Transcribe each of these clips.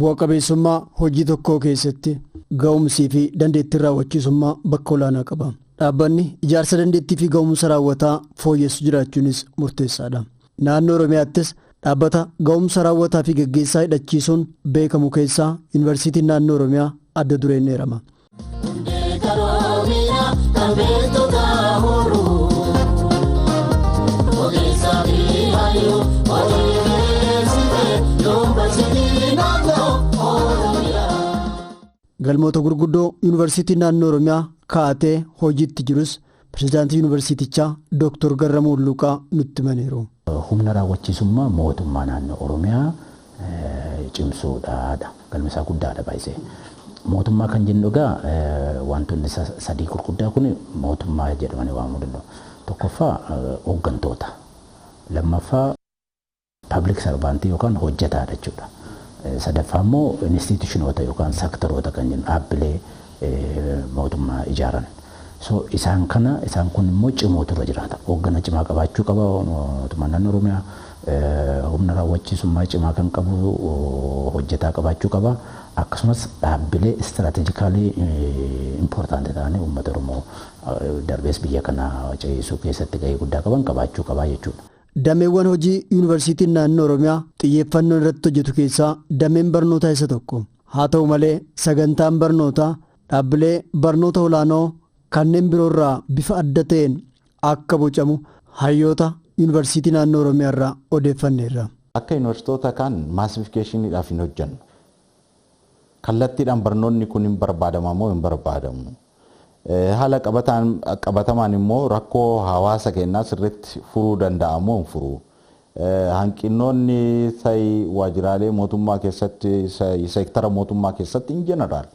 bu'a qabeessummaa hojii tokkoo keessatti ga'umsii fi dandeettii raawwachiisummaa bakka olaanaa qaba. Dhaabbanni ijaarsa dandeettii fi ga'umsa raawwataa fooyyessu jiraachuunis murteessaadha. Naannoo Oromiyaattis dhaabbata ga'umsa raawwataa fi gaggeessaa hidhachiisuun beekamu keessaa Yuunivarsiitiin naannoo Oromiyaa adda dureen eerama. Galmoota gurguddoo Yuunivarsiitiin naannoo Oromiyaa kaa'atee hojiitti jirus pirezidaantii Yuunivarsiitichaa Dr. Garramuu Hulluqaa nutti himaniiru. Humna raawwachiisummaa mootummaa naannoo Oromiyaa cimsuudhaadha. Galmi isaa guddaadha baay'ee. Mootummaa kan jennu egaa wantoonni sadii gurguddaa kun mootummaa jedhamanii waamuu danda'u. Tokkoffaa hooggantoota. Lammaffaa public servantii yookaan hojjetaadha jechuudha. Sadaffaa immoo instituushinoota yookaan sektoroota kan jennu dhaabbilee mootummaa ijaaran. So isaan kun immoo cimootu irra jiraata. Hooggana cimaa qabaachuu qaba mootummaan naannoo Oromiyaa. Humna raawwachiisummaa cimaa kan qabu hojjetaa qabaachuu qaba. Akkasumas dhaabbilee istiraatejikaalii impoortaantii ta'anii uummata Oromoo darbees biyya kana ceesisuu keessatti gahee guddaa qaban qabaachuu qaba jechuudha. Dameewwan hojii Yuunivarsiitiin naannoo Oromiyaa xiyyeeffannoo irratti hojjetu keessaa dameen barnootaa isa tokko. Haa ta'u malee sagantaan barnootaa dhaabbilee barnoota olaanoo kanneen biroo irraa bifa adda ta'een akka bocamu hayyoota Yuunivarsiitii naannoo Oromiyaa irraa odeeffanneerra. Akka yuunivarsiitota kaan maasifikeeshiniidhaaf hin hojjennu. Kallattiidhaan barnoonni kun hin barbaadamu moo hin barbaadamu. Haala qabatamaan immoo rakkoo hawaasa keenyaa sirriitti furuu danda'a moo hin furu. Hanqinoonni waajjiraalee mootummaa keessatti seektara mootummaa keessatti in jeneraal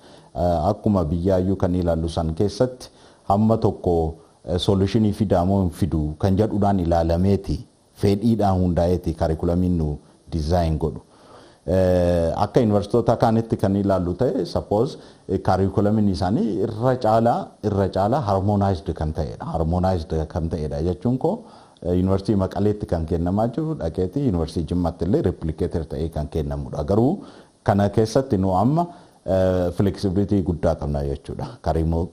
akkuma biyyaayyuu kan ilaallu san keessatti hamma tokko solutionii fidaa moo hin fidu kan jedhuudhaan ilaalameeti fedhiidhaan hundaa'eeti kaarikulamiin nu dizaayin godhu. Akka yuunivarsiitota kaanitti kan ilaallu ta'e suppose kaarikulamiin isaanii irra caalaa harmonaayizd kan ta'edha jechuun koo yuunivarsiitii Maqaleetti kan kennamaa jiru dhaqeetii yuunivarsiitii Jimmaatti illee replikeeter ta'ee kan kennamudha. Garuu kana keessatti nu amma flexibility guddaa qabna jechuudha.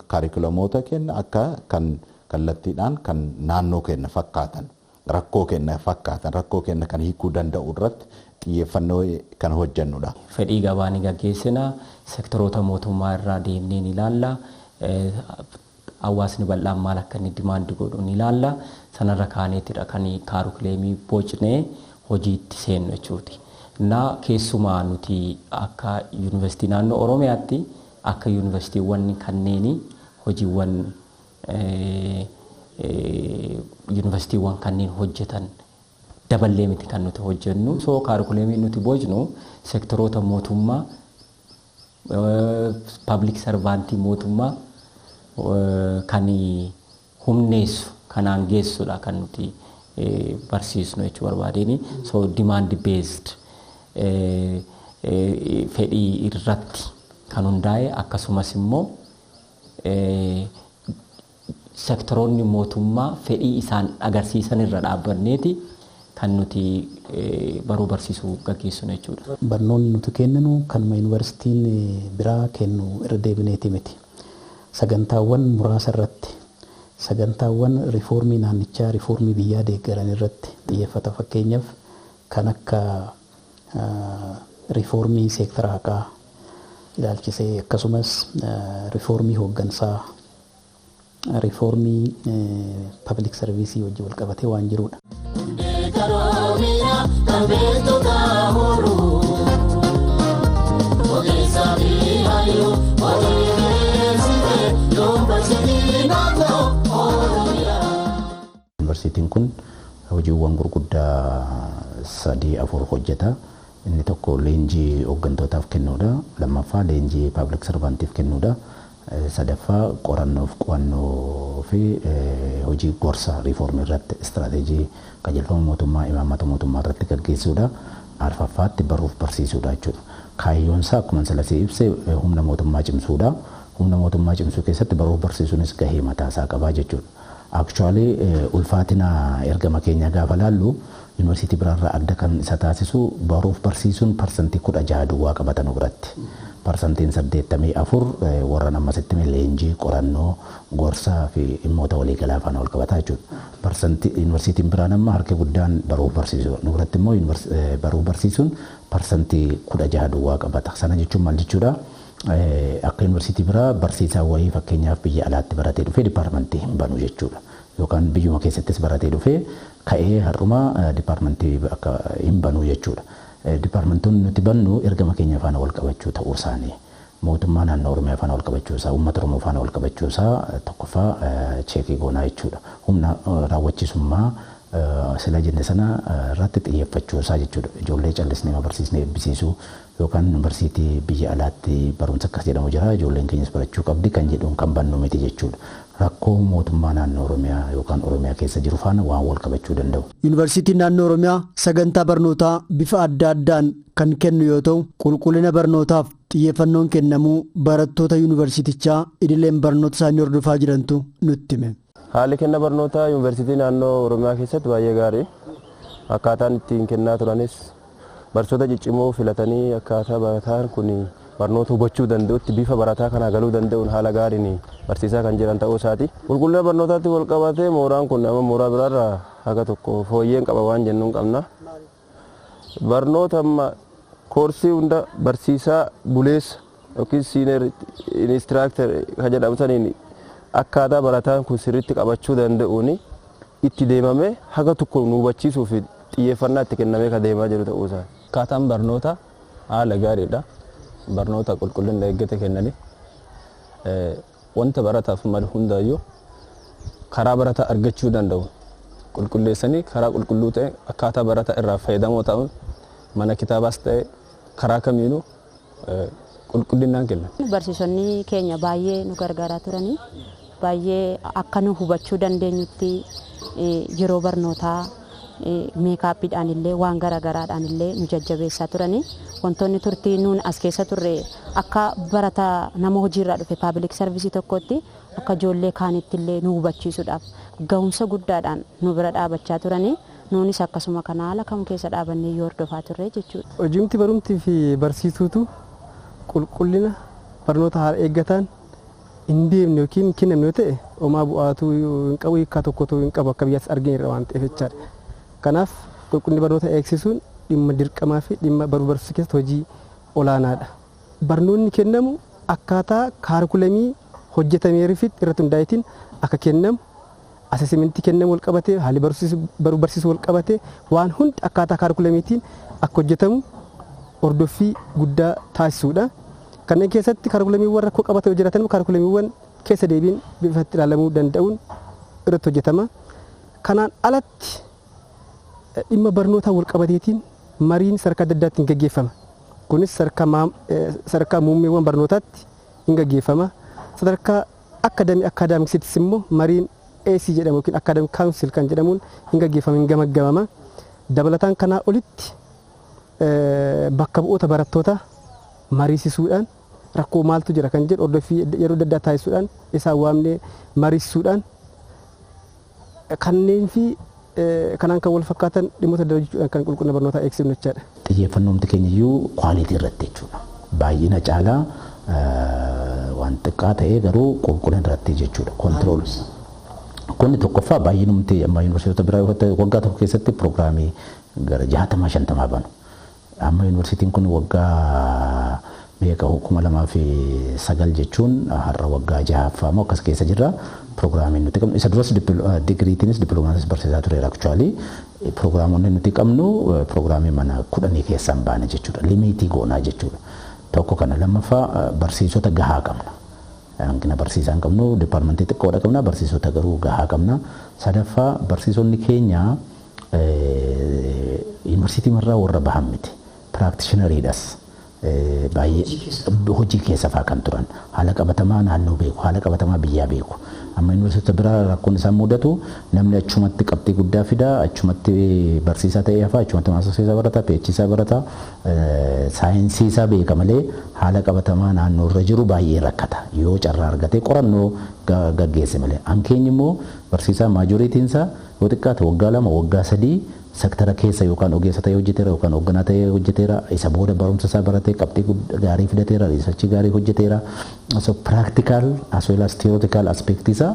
Kaarikulamoota kenna akka kan kallattiidhaan kan naannoo kenna fakkaatan rakkoo kenna kan hiikuu danda'u irratti xiyyeeffannoo kan hojjennudha. Fedhii gabaa ni gaggeessina, sektoroota mootummaa irraa deemnee ni ilaalla, hawaasni bal'aan maal akka inni dimaandi godhu ni ilaalla. Sanarra kaaneetidha kan kaarikuleemii bocnee hojiitti seennu jechuuti. Keessumaa nuti akka Yuunivarsiitii naannoo Oromiyaatti akka yuunivarsiitiiwwan kanneen hojiiwwan yuunivarsiitiiwwan kanneen hojjetan daballee miti kan nuti hojjennu. So kaarikuleemii nuti bocnu sektoroota mootummaa, public servantii mootummaa kan humneessu kanaan geessudha kan nuti barsiisnu jechuu barbaadeni. So demand based fedhii irratti kan hundaa'e akkasumas immoo sektoroonni mootummaa fedhii isaan agarsiisan irra dhaabbanneeti kan nuti baruu barsiisuu gaggeessinu jechuudha. Barnoonni nuti kenninu kanuma yuunivarsiitiin biraa kennu irra deebineeti miti. Sagantaawwan muraasa irratti sagantaawwan riifoormii naannichaa riifoormii biyyaa deeggaran irratti xiyyeeffata. Fakkeenyaaf kan akka riifoormii seektara haqaa ilaalchisee akkasumas riifoormii hooggansaa riifoormii public service wajjin wal qabatee waan jirudha. Yuunivarsiitiin kun hojiiwwan gurguddaa 3-4 hojjeta. Inni tokko leenjii hooggantootaaf kennuudha. Lammaffaa leenjii public servantiif kennuudha. Sadaffaa qorannoof qo'annoo fi hojii gorsa riifoormii irratti istiraatejii qajeelfama mootummaa imaammata mootummaa irratti gaggeessuudha. Arfaffaatti baruuf barsiisuudha jechuudha. Kaayyoon isaa akkuma salasii ibse humna mootummaa cimsuudha. Humna mootummaa cimsuu keessatti baruuf barsiisuunis gahee mataa isaa qaba jechuudha. Actually ulfaatina ergama keenya gaafa laallu yuunivarsiitii biraarraa adda kan isa taasisu baruuf barsiisuun parsantii 16 duwwaa qabatan biratti. Parsantiin 84 warra nammasitti leenjii qorannoo gorsaa fi dhimmoota waliigalaa faana wal qabataa jechuudha. Parsantii yuunivarsiitiin biraan amma harki guddaan baruuf barsiisuu nu biratti immoo baruuf barsiisuun parsantii 16 duwwaa qabata. Sana jechuun maal jechuudha? Akka yuunivarsiitii biraa barsiisaa wayii fakkeenyaaf biyya alaatti baratee dhufee dipaartimentii hin banu jechuudha. Yookaan biyyuma keessattis baratee dhufee ka'ee har'uma dipaartimentii akka hin banu jechuudha. Dipaartimentoonni nuti bannu ergama keenya faana wal qabachuu ta'uu isaanii mootummaa naannoo Oromiyaa faana wal qabachuu isaa uummata Oromoo faana wal qabachuu isaa tokkoffaa cheekii goonaa jechuudha. Humna raawwachiisummaa sila jenne sana irratti xiyyeeffachuu isaa jechuudha. Ijoollee callisnee barsiisnee eebbisiisuu yookaan yuunivarsiitii biyya alaatti barumsa akkas jedhamu jira ijoolleen keenyas barachuu qabdi kan jedhuun kan bannu miti jechuudha. Rakkoo mootummaa naannoo Oromiyaa yookaan Oromiyaa keessa jiru faana waan wal qabachuu danda'u. Yuunivarsiitiin naannoo Oromiyaa sagantaa barnootaa bifa adda addaan kan kennu yoo ta'u qulqullina barnootaaf xiyyeeffannoon kennamuu barattoota yuunivarsiitichaa idileen barnoota isaanii hordofaa jirantu nutti hime. Haalli kenna barnootaa yuunivarsiitii naannoo Oromiyaa keessatti baay'ee gaarii. Akkaataan ittiin kennaa turanis barsiisota ciccimoo filatanii akkaataa barataan kun barnoota hubachuu danda'utti bifa barataa kana galuu danda'uun haala gaariin barsiisaa kan jiran ta'uu isaati. Qulqullina barnootaatti wal qabatee mooraan kun nama mooraa biraarraa haga tokko fooyyeen qaba waan jennuun qabna. Barnoota amma koorsii hunda barsiisaa buleessa yookiin siineer inistiraaktar kan jedhamu saniin akkaataa barataan kun sirriitti qabachuu danda'uun itti deemamee haga tokko nu hubachiisuu fi xiyyeeffannaa itti kennamee kan deemaa jiru ta'uu isaati. Akkaataan barnoota haala gaariidha. Barnoota qulqullina eeggate kennanii wanta barataaf malu hundaayyuu karaa barataa argachuu danda'u qulqulleessanii karaa qulqulluu ta'e akkaataa barataa irraa fayyadamoo ta'uun mana kitaabaas ta'e karaa kamiinuu qulqullinaan kennan. Barsiisonni keenya baay'ee nu gargaaraa turanii baay'ee akka nu hubachuu dandeenyutti yeroo barnootaa meekaappiidhaan illee waan garaagaraadhaan illee nu jajjabeessaa turanii wantoonni turtii nuun as keessa turre akka barataa nama hojiirraa dhufe paabliik sarvisii tokkotti akka ijoollee kaanitti illee nu hubachiisuudhaaf ga'umsa guddaadhaan nu bira dhaabachaa turanii nuunis akkasuma kana haala kam keessa dhaabannee yoo hordofaa turre jechuudha. Hojiimti barumtii fi barsiisuutu qulqullina barnoota haala eeggataan hin deemne yookiin kennamne yoo ta'e homaa bu'aatu hin qabu hiikkaa tokkotu hin qabu akka biyyaatti argineerra waan ta'eef jechaadha. Kanaaf qulqullina barnoota eegsisuun dhimma dirqamaa fi dhimma baruu barsiisuu keessatti hojii olaanaadha. Barnoonni kennamu akkaataa kaarikulamii hojjetamee irratti hundaa'eetiin akka kennamu asesmentii kennamu wal qabatee haalli baruu barsiisuu wal qabatee waan hundi akkaataa kaarikulamiitiin akka hojjetamu hordoffii guddaa taasisuudha. Kanneen keessatti kaarikulamiiwwan rakkoo qabatee hojjetan kaarikulamiiwwan keessa deebiin bifatti ilaalamuu danda'uun irratti hojjetama. Kanaan alatti dhimma barnootaa wal qabateetiin mariin sadarkaa adda addaatiin gaggeeffama. Kunis sadarkaa muummeewwan barnootaatti hin gaggeeffama. Sadarkaa akaadaamiksiittis immoo mariin AC jedhamu yookiin akaadaamik kaawunsil kan jedhamuun hin gaggeeffama hin gamaggamama. Dabalataan kanaa olitti bakka bu'oota barattoota mariisisuudhaan rakkoo maaltu jira kan jedhu hordoffii yeroo adda addaa taasisuudhaan isaan waamnee mariisisuudhaan kanneen fi kanaan kan wal fakkaatan dhimmoota adda addaa kan qulqullina barnootaa eegsifnu jechaadha. Xiyyeeffannoomti keenya iyyuu kwaalitii irratti jechuudha. Baay'ina caalaa waan xiqqaa ta'ee garuu qulqullina irratti jechuudha. Kontirool. Kun tokkoffaa baay'inumti amma yuunivarsiitota biraa yoo ta'e waggaa tokko keessatti piroogiraamii gara 60-50 banu. Amma yuunivarsiitiin kun waggaa meeqa 2009 jechuun har'a waggaa 6ffaa moo akkas keessa jirra. Piroogiraamiin nuti qabnu isa duras digiriitiinis dippiloomaatiis barsiisaa tureera akchuwaalii piroogiraamonni nuti qabnu piroogiraamii mana 10 keessaan baane jechuudha. Limiitii goonaa jechuudha. Tokko kana lammaffaa barsiisota gahaa qabna. Hanqina barsiisaa hin qabnu dipaartimentii xiqqoodha qabna barsiisota garuu gahaa qabna. Sadaffaa barsiisonni keenya yuunivarsiitii marraa warra bahan miti. Piraaktishinariidhas. Baay'ee hojii keessa fa'aa kan turan haala qabatamaa naannoo beeku haala qabatamaa biyyaa beeku amma yuunivarsiitota biraa rakkoon isaan mudatu namni achumatti qabxii guddaa fida achumatti barsiisaa ta'ee hafaa achumatti maasosiisaa barata peechisaa barata saayinsii isaa beeka malee haala qabatamaa naannoo irra jiru baay'ee rakkata yoo carraa argatee qorannoo gaggeesse malee hankeenyi immoo barsiisaa maajoriitiinsaa yoo xiqqaate waggaa 2 waggaa 3 sektara keessa yookaan ogeessa ta'ee hojjeteera yookaan hoogganaa ta'ee hojjeteera isa booda barumsa isaa baratee qabxii gaarii fidateera riisarchii gaarii hojjeteera so practical as well as theoretical aspect isaa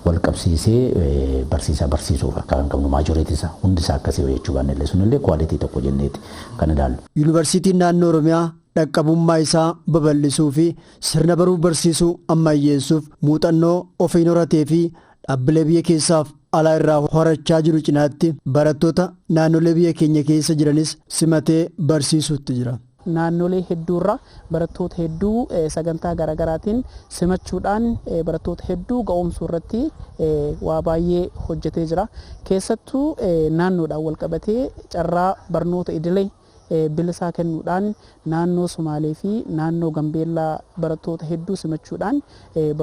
wal qabsiisee barsiisaa barsiisuuf akka kan qabnu maajoriitii isaa hundi isaa akkasii jechuu baannellee sunillee kwaalitii tokko jenneeti kan ilaallu. Yuunivarsiitiin naannoo Oromiyaa dhaqqabummaa isaa babal'isuu fi sirna baruuf barsiisuu ammayyeessuuf muuxannoo ofiin horatee fi dhaabbilee biyya keessaaf alaa irraa horachaa jiru cinaatti barattoota naannolee biyya keenya keessa jiranis simatee barsiisuutti jira. Naannolee hedduurra barattoota hedduu sagantaa garaagaraatiin simachuudhaan barattoota hedduu ga'oomsuu irratti waa baay'ee hojjetee jira. Keessattuu naannoodhaan wal qabatee carraa barnoota idilee bilisaa kennuudhaan naannoo Somaalee fi naannoo Gambeellaa barattoota hedduu simachuudhaan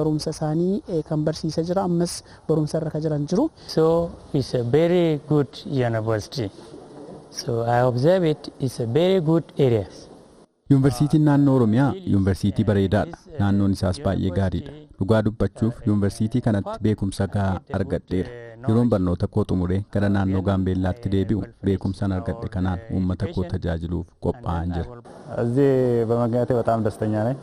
barumsa isaanii kan barsiisaa jira. Ammas barumsa irra kan jiran jiru. So it's a very good university. So I observe it's a very good area. Yuunivarsiitiin naannoo Oromiyaa yuunivarsiitii bareedaadha. Naannoon isaas baay'ee gaariidha. Dhugaa dubbachuuf yuunivarsiitii kanatti beekumsa gahaa argadheera. Yeroon barnoota koo xumuree gara naannoo Gaambeellaatti deebi'u beekumsaan argadhe kanaan uummata koo tajaajiluuf qophaa'an jira. እዚህ በመገኘቴ በጣም ደስተኛ ነኝ።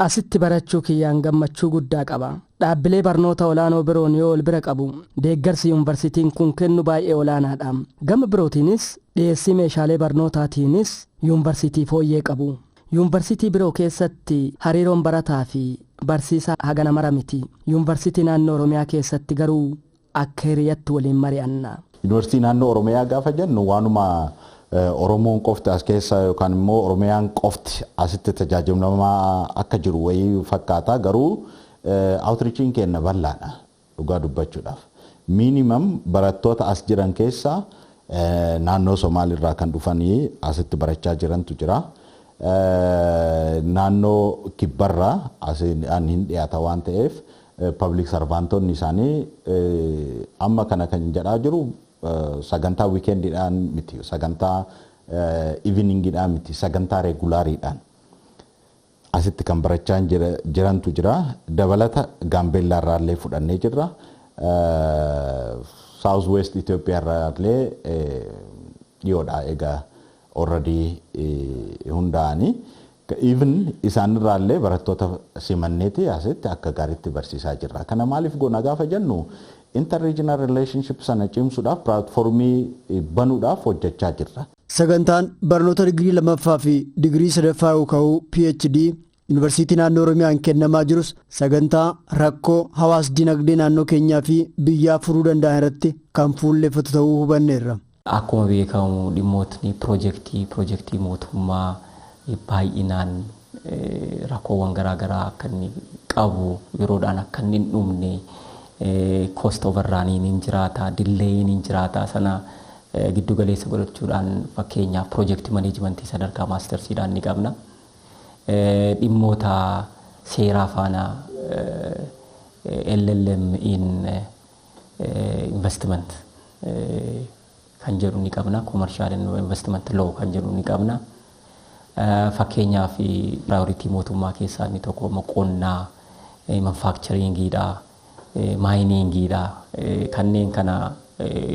Asitti barachuu kiyyaan gammachuu guddaa qaba. Dhaabbilee barnoota olaanoo biroon yoo ol bira qabu deeggarsi yuunivarsiitiin kun kennu baay'ee olaanaadha. Gama birootiinis dhiyeessii meeshaalee barnootaatiinis yuunivarsiitii fooyyee qabu. Yuunivarsiitii biroo keessatti hariiroon barataa fi barsiisaa hagana mara miti. Yuunivarsiitii naannoo Oromiyaa keessatti garuu akka hiriyaatti waliin mari'anna. Yuunivarsiitii naannoo Oromiyaa gaafa jennu waanuma Oromoon qofti as keessa yookaan immoo Oromiyaan qofti asitti tajaajilamaa akka jiru wayii fakkaata garuu outreachiin keenya bal'aadha dhugaa dubbachuudhaaf. Minimum barattoota as jiran keessa naannoo Somaaliirraa kan dhufanii asitti barachaa jirantu jira. Naannoo Kibbarraa asiin hin dhiyaata waan ta'eef public servantonni isaanii amma kana kan jedhaa jiru sagantaa weekendiidhaan miti sagantaa eveningiidhaan miti sagantaa regulaariidhaan asitti kan barachaa jirantu jira. Dabalata Gaambeellaa irraallee fudhannee jirra. South West Itoophiyaa irraallee dhiyoodha egaa already hundaa'anii even isaan irraallee barattoota simanneeti asitti akka gaariitti barsiisaa jirra. Kana maaliif goona gaafa jennu interregional relationship sana cimsuudhaaf pilaatfoormii banuudhaaf hojjechaa jirra. Sagantaan barnoota digirii lammaffaa fi digirii sadaffaa yookaan PhD Yuunivarsiitii naannoo Oromiyaan kennamaa jirus sagantaa rakkoo hawaas dinagdee naannoo keenyaa fi biyyaa furuu danda'an irratti kan fuulleffatu ta'uu hubanneerra. Akkuma beekamu dhimmootni piroojeektii mootummaa baay'inaan rakkoowwan garaagaraa akka inni qabu yeroodhaan akka inni hin dhumne cost overruniin hin jiraata dileeyin hin jiraata sana giddu galeessa godhachuudhaan fakkeenyaaf piroojeektii maneejimentii sadarkaa maastarsiidhaan ni qabna. Dhimmoota seeraa faana LLM in investment kan jedhu ni qabna. Commercial investment law kan jedhu ni qabna. Fakkeenyaaf priority mootummaa keessaa inni tokko qonnaa, manufacturingiidha, miningiidha. Kanneen kana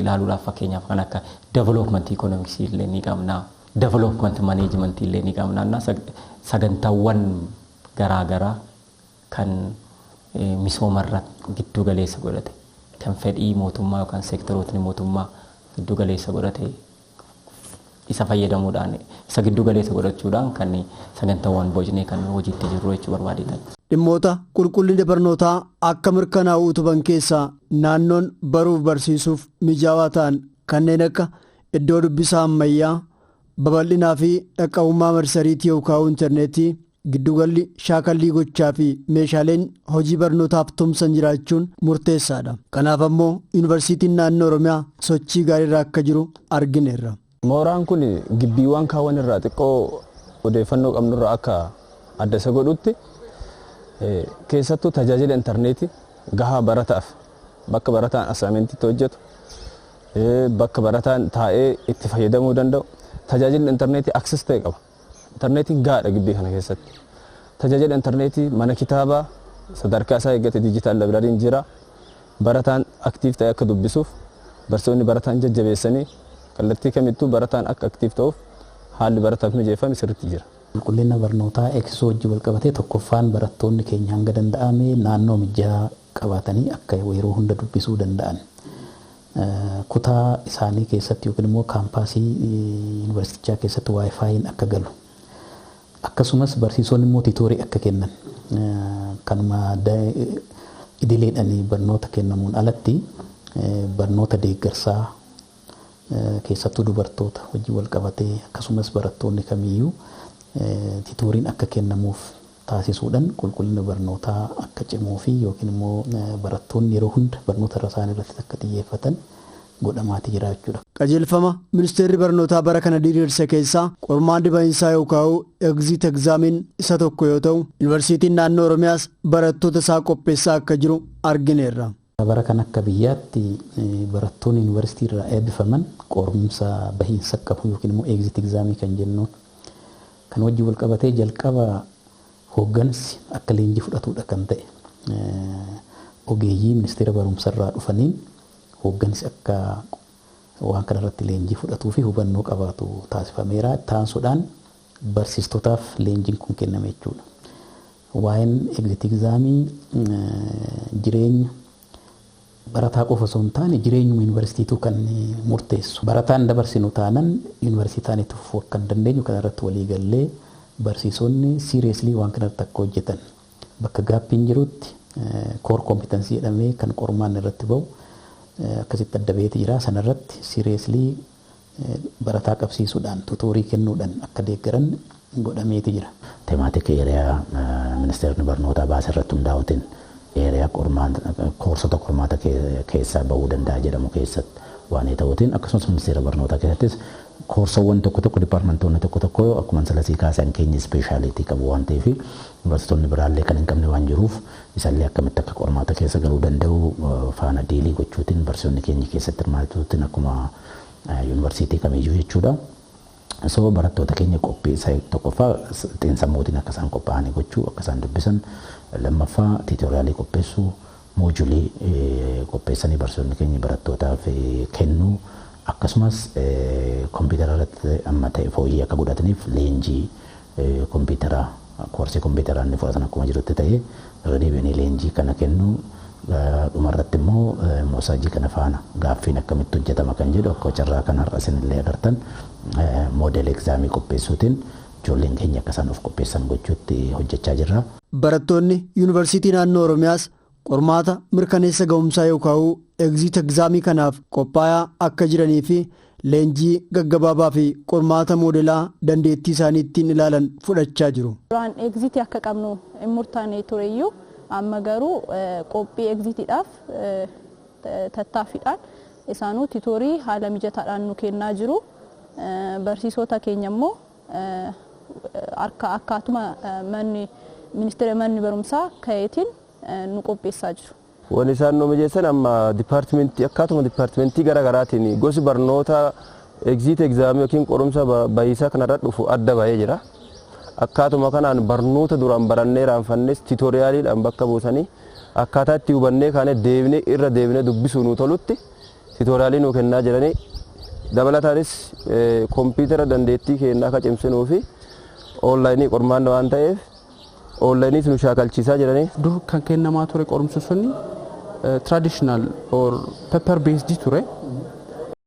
ilaaluudhaaf fakkeenyaaf kan akka development economics illee ni qabna. Development management illee ni qabna. Sagantaawwan garaagaraa kan misoomarra giddu galeessa godhate kan fedhii mootummaa yookaan seektarootni mootummaa giddu galeessa godhate isa fayyadamuudhaan isa giddu galeessa godhachuudhaan kan sagantaawwan bocnee kan hojiitti jirru jechuu barbaadetan. Dhimmoota qulqullina barnootaa akka mirkanaa'u utuban keessaa naannoon baruuf barsiisuuf mijaawaa ta'an kanneen akka iddoo dubbisaa ammayyaa babal'inaa fi dhaqqabummaa marsariitii yookaan intarneetii giddugalli shaakallii gochaa fi meeshaaleen hojii barnootaaf tumsan jiraachuun murteessaadha. Kanaaf ammoo yuunivarsiitiin naannoo Oromiyaa sochii gaariirra akka jiru argineerra. Mooraan kun gibbiiwwan kaawwan irraa xiqqoo odeeffannoo qabnurraa akka adda isa godhutti keessattuu tajaajila intarneetii gahaa barataaf bakka barataan asaamintiitti hojjetu bakka barataan taa'ee itti fayyadamuu danda'u tajaajilli intarneetii akses ta'e qaba. Intarneetiin gaadha gibbii kana keessatti. Tajaajila intarneetii mana kitaabaa sadarkaa isaa eeggate diijitaal laabrariin jira. Barataan aktiif ta'e akka dubbisuuf barsoonni barataan jajjabeessanii kallattii kamittuu barataan akka aktiif ta'uuf haalli barataaf mijeeffame sirriitti jira. Qulqullina barnootaa eegsisuu wajjin wal qabatee tokkoffaan barattoonni keenya hanga danda'ame naannoo mijaa'aa qabaatanii akka yeroo hunda dubbisuu danda'an. Kutaa isaanii keessatti yookiin immoo kaampaasii yuunivarsiitichaa keessatti waayifaayiin akka galu. Akkasumas barsiisonni immoo tiitoorii akka kennan. Kanuma idileedhaan barnoota kennamuun alatti barnoota deeggarsaa keessattuu dubartoota wajjin wal qabatee akkasumas barattoonni kamiyyuu tiitooriin akka kennamuuf taasisuudhaan qulqullina barnootaa akka cimuu fi yookiin immoo barattoonni yeroo hunda barnoota isaanii irratti akka xiyyeeffatan godhamaati jira jechuudha. Qajeelfama ministeerri barnootaa bara kana diriirse keessaa qormaanni bahinsaa yookaan egziit egzaamiin isa tokko yoo ta'u yuunivarsiitiin naannoo Oromiyaas barattoota isaa qopheessaa akka jiru argineerra. Bara kana akka biyyaatti barattoonni yuunivarsiitii irraa eebbifaman qorumsa bahiinsa qabu yookiin immoo egziit egzaamii kan jennuun kan wajjin wal qabatee jalqaba hooggansi akka leenjii fudhatudha kan ta'e ogeeyyii ministeera barumsarraa dhufaniin hooggansi akka waan kanarratti leenjii fudhatuu fi hubannoo qabaatu taasifameera. Taansuudhaan barsiistotaaf leenjiin kun kenname jechuudha. Waa'een egziit egzaamii jireenya barataa qofa osoo hin taane jireenyuma yuunivarsiitiitu kan murteessu. Barataan dabarsinu taanan yuunivarsiitaan itti fufuu akka hin dandeenyu kanarratti walii gallee barsiisonni siiriyeslii waan kanarratti akka hojjetan bakka gaappiin jirutti koor koompitensii jedhamee kan qormaan irratti bahu akkasitti adda beeti jira. Sanarratti siiriyeslii barataa qabsiisuudhaan tuutoorii kennuudhaan akka deeggaran godhameeti jira. Teemaatika eeriyaa ministeerri barnootaa baase irratti hundaa'uutiin eeriyaa koorsota qormaata keessaa bahuu danda'a jedhamu keessatti waan ta'uutiin akkasumas ministeera barnootaa keessattis koorsawwan tokko dipaartimentoonni tokko akkuma salasii kaasan keenya ispeeshaalitii qabu waan ta'eef yuunivarsiitonni biraallee kan hin qabne waan jiruuf isallee akkamitti akka qormaata keessa galuu danda'u faana diilii gochuutiin barsiisonni keenya keessatti hirmaachuutiin akkuma yuunivarsiitii kamiyyuu jechuudha. So barattoota keenya qophii isa tokkoffaa xiinsammuutiin akka isaan qophaa'anii gochuu akka isaan dubbisan lammaffaa tiitoriyaalii qopheessuu moojulii qopheessanii barsiisonni keenya barattootaaf kennuu akkasumas kompiitara irratti amma ta'e fooyyee akka godhataniif leenjii kompiitaraa koorsii kompiitaraa inni fudhatan akkuma jirutti ta'ee irra deebi'anii leenjii kana kennuu dhumarratti immoo moosaajii kana faana gaaffiin akkamitti hojjetama kan jedhu akka carraa kan har'a isinillee agartan moodel egzaamii qopheessuutiin ijoolleen keenya akka isaan of qopheessan gochuutti hojjechaa jirra. Barattoonni yuunivarsiitii naannoo Oromiyaas qormaata mirkaneessa ga'umsaa yookaan egziit egzaamii kanaaf qophaa'aa akka jiranii fi leenjii gaggabaabaa fi qormaata moodelaa dandeettii isaanii ittiin ilaalan fudhachaa jiru. Duraan egziitii akka qabnu hin murtaane tureyyuu amma garuu qophii egziitiidhaaf tattaaffiidhaan isaanuu tiitoorii haala mijataadhaan nu kennaa jiru. Barsiisota keenya immoo akkaatuma ministeera manni barumsaa ka'eetiin nu qopheessaa jiru. Wanni isaan nu mijeessan amma dipaartimentii akkaatuma dipaartimentii garaagaraatiin gosi barnoota egziit egzaamii yookiin qorumsa bahiisaa kanarra dhufu adda bahee jira. Akkaatuma kanaan barnoota duraan barannee raanfannes tiitooriyaaliidhaan bakka buusanii akkaataa itti hubannee kaanee deebinee irra deebinee dubbisuu nu tolutti tiitooriyaalii nu kennaa jiranii dabalataanis kompiitara dandeettii kennaa akka cimsinuu fi oonlaayinii qormaanna waan ta'eef oonlaayiniis nu shaakalchiisaa jiranii. Dur kan kennamaa ture qorumsa sunni traditional or paper based ture.